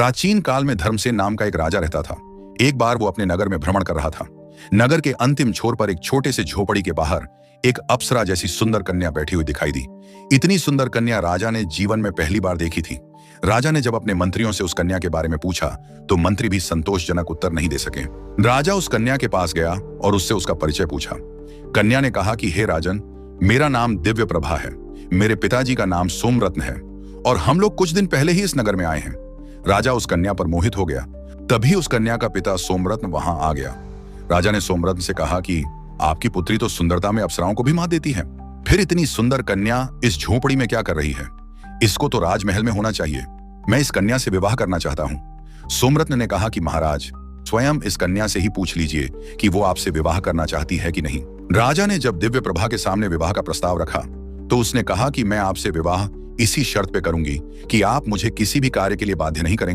प्राचीन काल में धर्मसेन नाम का एक राजा रहता था। एक बार वो अपने नगर में भ्रमण कर रहा था। नगर के अंतिम छोर पर एक छोटे से झोपड़ी के बाहर एक अप्सरा जैसी सुंदर कन्या बैठी हुई दिखाई दी। इतनी सुंदर कन्या राजा ने जीवन में पहली बार देखी थी। राजा ने जब अपने मंत्रियों से उस कन्या के बारे में पूछा तो मंत्री भी संतोषजनक उत्तर नहीं दे सके। राजा उस कन्या के पास गया और उससे उसका परिचय पूछा। कन्या ने कहा कि हे राजन, मेरा नाम दिव्य प्रभा है, मेरे पिताजी का नाम सोमरत्न है और हम लोग कुछ दिन पहले ही इस नगर में आए हैं। राजा उस कन्या पर मोहित हो गया। तभी उस कन्या का पिता सोमरत्न वहां आ गया। राजा ने सोमरत्न से कहा कि आपकी पुत्री तो सुंदरता में अप्सराओं को भी मात देती है, फिर इतनी सुंदर कन्या इस झोपड़ी में क्या कर रही है? इसको तो राजमहल में होना चाहिए। मैं इस कन्या से विवाह करना चाहता हूँ। सोमरत्न ने कहा कि महाराज, स्वयं इस कन्या से ही पूछ लीजिए कि वो आपसे विवाह करना चाहती है कि नहीं। राजा ने जब दिव्य प्रभा के सामने विवाह का प्रस्ताव रखा तो उसने कहा कि मैं आपसे विवाह इसी शर्त पे करूंगी कि आप मुझे किसी भी कार्य के लिए बाध्य नहीं करेंगे।